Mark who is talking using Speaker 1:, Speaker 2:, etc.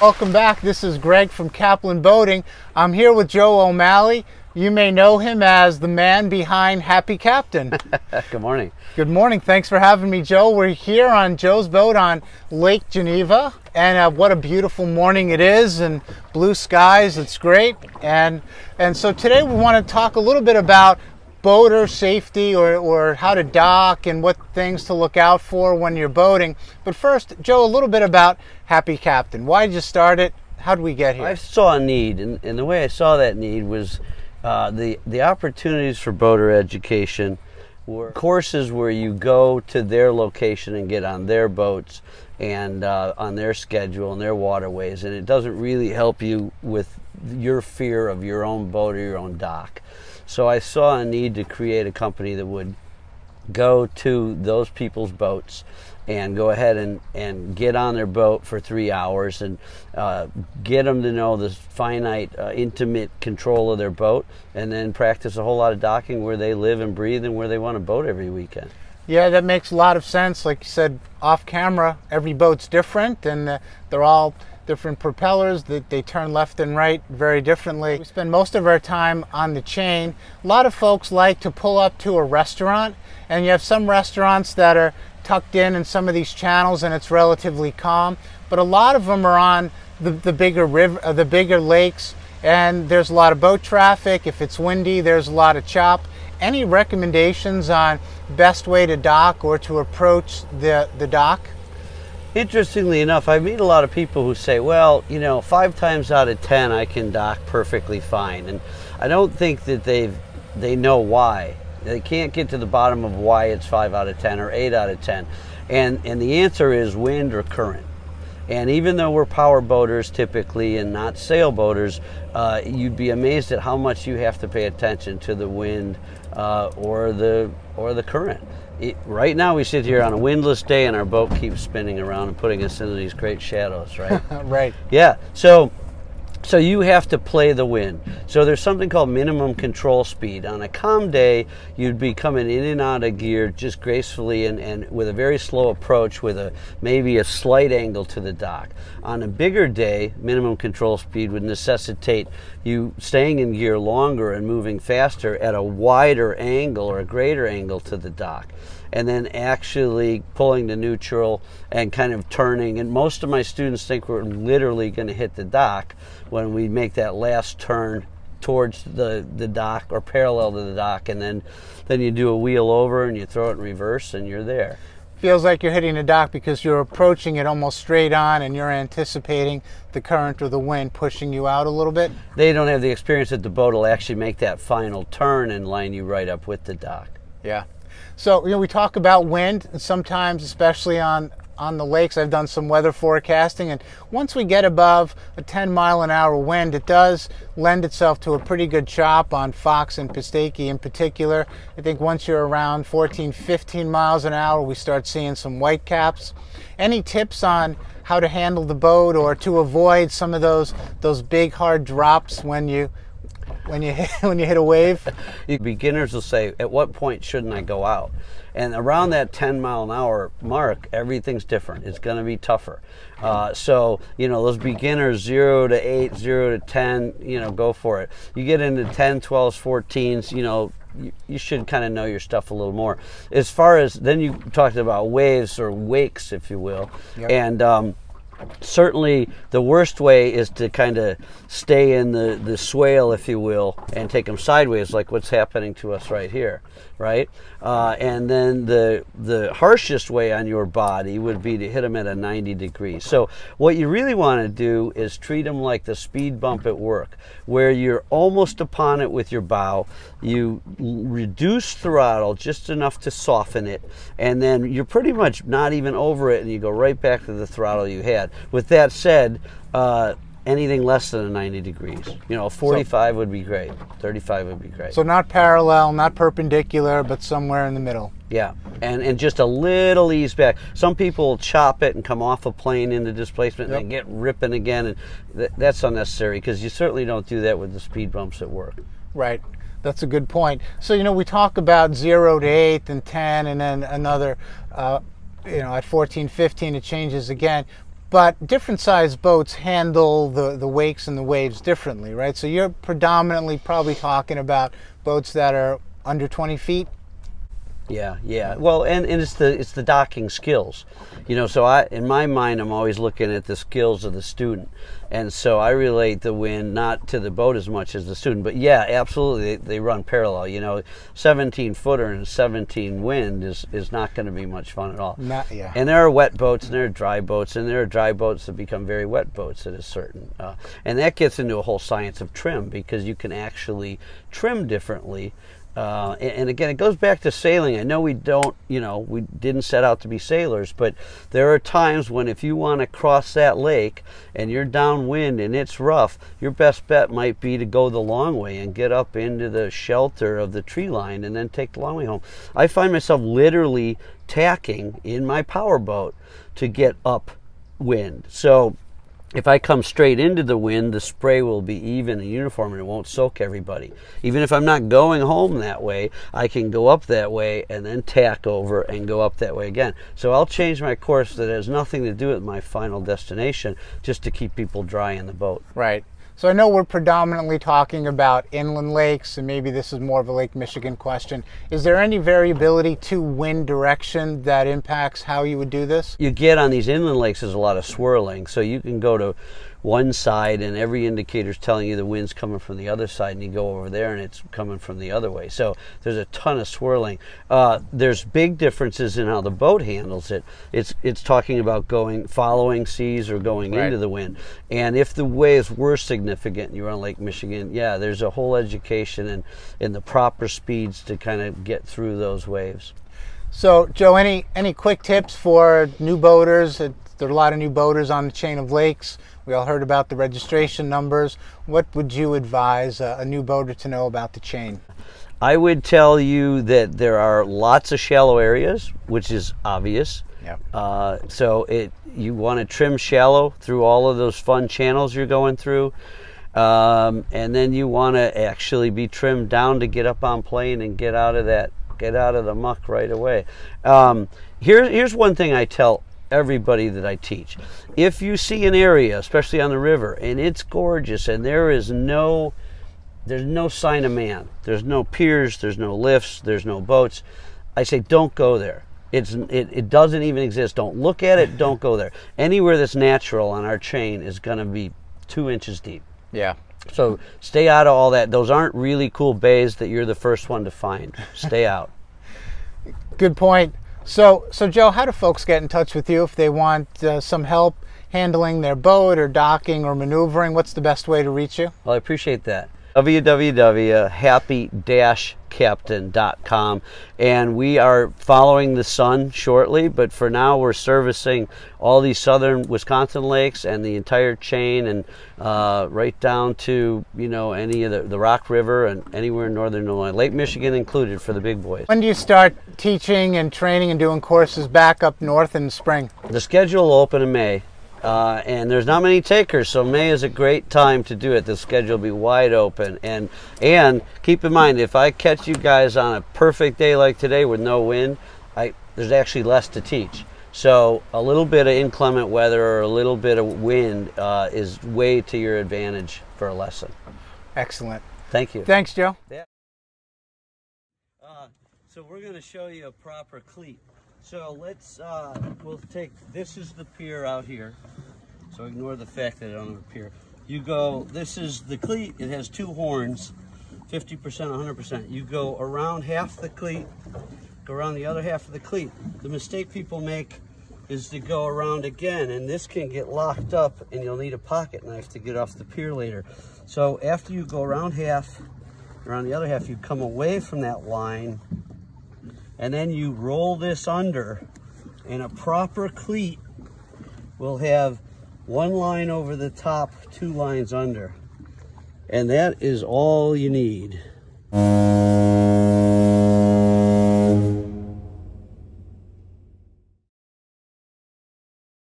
Speaker 1: Welcome back. This is Greg from Kaplanboating. I'm here with Joe O'Malley. You may know him as the man behind Happy Captain.
Speaker 2: Good morning.
Speaker 1: Good morning. Thanks for having me, Joe. We're here on Joe's boat on Lake Geneva, and what a beautiful morning it is, and blue skies. It's great. And so today we want to talk a little bit about boater safety or how to dock and what things to look out for when you're boating. But first, Joe, a little bit about Happy Captain. Why did you start it? How did we get here?
Speaker 2: I saw a need, and the way I saw that need was the opportunities for boater education were courses where you go to their location and get on their boats and on their schedule and their waterways, and it doesn't really help you with your fear of your own boat or your own dock. So I saw a need to create a company that would go to those people's boats and go ahead and get on their boat for 3 hours and get them to know the finite, intimate control of their boat, and then practice a whole lot of docking where they live and breathe and where they want to boat every weekend.
Speaker 1: Yeah, that makes a lot of sense. Like you said, off camera, every boat's different, and they're all different propellers that they turn left and right very differently. We spend most of our time on the chain. A lot of folks like to pull up to a restaurant, and you have some restaurants that are tucked in some of these channels and it's relatively calm, but a lot of them are on the bigger river, the bigger lakes, and there's a lot of boat traffic. If it's windy, there's a lot of chop. Any recommendations on best way to dock or to approach the dock?
Speaker 2: Interestingly enough, I meet a lot of people who say, well, you know, 5 times out of 10 I can dock perfectly fine, and I don't think that they know why. They can't get to the bottom of why it's 5 out of 10 or 8 out of 10, and the answer is wind or current. And even though we're power boaters typically and not sailboaters, you'd be amazed at how much you have to pay attention to the wind or the current. Right now we sit here on a windless day and our boat keeps spinning around and putting us into these great shadows, right?
Speaker 1: Right.
Speaker 2: Yeah. So you have to play the wind. So there's something called minimum control speed. On a calm day, you'd be coming in and out of gear just gracefully and with a very slow approach with maybe a slight angle to the dock. On a bigger day, minimum control speed would necessitate you staying in gear longer and moving faster at a wider angle or a greater angle to the dock, and then actually pulling to neutral and kind of turning. And most of my students think we're literally going to hit the dock when we make that last turn towards the dock or parallel to the dock, and then you do a wheel over and you throw it in reverse and you're there.
Speaker 1: Feels like you're hitting the dock because you're approaching it almost straight on and you're anticipating the current or the wind pushing you out a little bit.
Speaker 2: They don't have the experience that the boat will actually make that final turn and line you right up with the dock.
Speaker 1: Yeah. So, you know, we talk about wind, and sometimes, especially on the lakes, I've done some weather forecasting, and once we get above a 10-mile-an-hour wind, it does lend itself to a pretty good chop on Fox and Pistachey in particular. I think once you're around 14, 15 miles an hour, we start seeing some white caps. Any tips on how to handle the boat or to avoid some of those big hard drops when you hit a wave?
Speaker 2: Beginners will say, at what point shouldn't I go out? And around that 10-mile-an-hour mark, everything's different. It's going to be tougher. So, you know, those beginners 0 to 8, 0 to 10, you know, go for it. You get into 10, 12s, 14s, you know, you should kind of know your stuff a little more. As far as, then you talked about waves or wakes, if you will. Yep. And certainly the worst way is to kind of stay in the swale, if you will, and take them sideways like what's happening to us right here, right? And then the harshest way on your body would be to hit them at a 90 degrees. So what you really want to do is treat them like the speed bump at work, where you're almost upon it with your bow. You reduce throttle just enough to soften it, and then you're pretty much not even over it, and you go right back to the throttle you had. With that said, anything less than a 90 degrees. You know, 45 would be great. 35 would be great.
Speaker 1: So not parallel, not perpendicular, but somewhere in the middle.
Speaker 2: Yeah, and just a little ease back. Some people will chop it and come off a plane into displacement and then get ripping again, and that's unnecessary because you certainly don't do that with the speed bumps at work.
Speaker 1: Right. That's a good point. So, you know, we talk about 0 to 8 and 10 and then another, you know, at 14, 15 it changes again. But different sized boats handle the wakes and the waves differently, right? So you're predominantly probably talking about boats that are under 20 feet.
Speaker 2: Yeah. Well, and it's the docking skills, you know. So in my mind, I'm always looking at the skills of the student, and so I relate the wind not to the boat as much as the student. But yeah, absolutely, they run parallel. You know, 17-footer and 17 wind is not going to be much fun at all.
Speaker 1: Yeah.
Speaker 2: And there are wet boats and there are dry boats, and there are dry boats that become very wet boats at a certain, and that gets into a whole science of trim, because you can actually trim differently. And again, it goes back to sailing. I know we didn't set out to be sailors, but there are times when if you want to cross that lake and you're downwind and it's rough, your best bet might be to go the long way and get up into the shelter of the tree line and then take the long way home. I find myself literally tacking in my power boat to get upwind. So if I come straight into the wind, the spray will be even and uniform and it won't soak everybody. Even if I'm not going home that way, I can go up that way and then tack over and go up that way again. So I'll change my course that has nothing to do with my final destination, just to keep people dry in the boat.
Speaker 1: Right. So I know we're predominantly talking about inland lakes, and maybe this is more of a Lake Michigan question. Is there any variability to wind direction that impacts how you would do this?
Speaker 2: You get on these inland lakes, there's a lot of swirling, so you can go to one side and every indicator is telling you the wind's coming from the other side, and you go over there and it's coming from the other way. So there's a ton of swirling. There's big differences in how the boat handles it. It's talking about following seas or going
Speaker 1: right.
Speaker 2: into the wind. And if the waves were significant and you're on Lake Michigan, yeah, there's a whole education and the proper speeds to kind of get through those waves.
Speaker 1: So Joe, any quick tips for new boaters? There are a lot of new boaters on the chain of lakes. We all heard about the registration numbers. What would you advise a new boater to know about the chain?
Speaker 2: I would tell you that there are lots of shallow areas, which is obvious.
Speaker 1: Yeah.
Speaker 2: So you want to trim shallow through all of those fun channels you're going through. And then you want to actually be trimmed down to get up on plane and get out of the muck right away. Here's one thing I tell everybody that I teach. If you see an area, especially on the river, and it's gorgeous and there's no sign of man, there's no piers, there's no lifts, there's no boats, I say don't go there. It doesn't even exist. Don't look at it, don't go there. Anywhere that's natural on our chain is going to be 2 inches deep.
Speaker 1: Yeah.
Speaker 2: So stay out of all that. Those aren't really cool bays that you're the first one to find. Stay out.
Speaker 1: Good point. So Joe, how do folks get in touch with you if they want some help handling their boat or docking or maneuvering? What's the best way to reach you?
Speaker 2: Well, I appreciate that. www.happy-captain.com, and we are following the sun shortly, but for now we're servicing all these southern Wisconsin lakes and the entire chain, and right down to any of the Rock River and anywhere in northern Illinois, Lake Michigan included for the big boys.
Speaker 1: When do you start teaching and training and doing courses back up north in the spring?
Speaker 2: The schedule will open in May. And there's not many takers, so May is a great time to do it. The schedule will be wide open, and keep in mind, if I catch you guys on a perfect day like today with no wind, there's actually less to teach. So a little bit of inclement weather or a little bit of wind is way to your advantage for a lesson.
Speaker 1: Excellent.
Speaker 2: Thank you.
Speaker 1: Thanks, Joe.
Speaker 2: Yeah. So we're going to show you a proper cleat. So we'll take, this is the pier out here. So ignore the fact that I don't have a pier. You go, this is the cleat, it has 2 horns, 50%, 100%. You go around half the cleat, go around the other half of the cleat. The mistake people make is to go around again, and this can get locked up and you'll need a pocket knife to get off the pier later. So after you go around half, around the other half, you come away from that line, and then you roll this under, and a proper cleat will have 1 line over the top, 2 lines under. And that is all you need.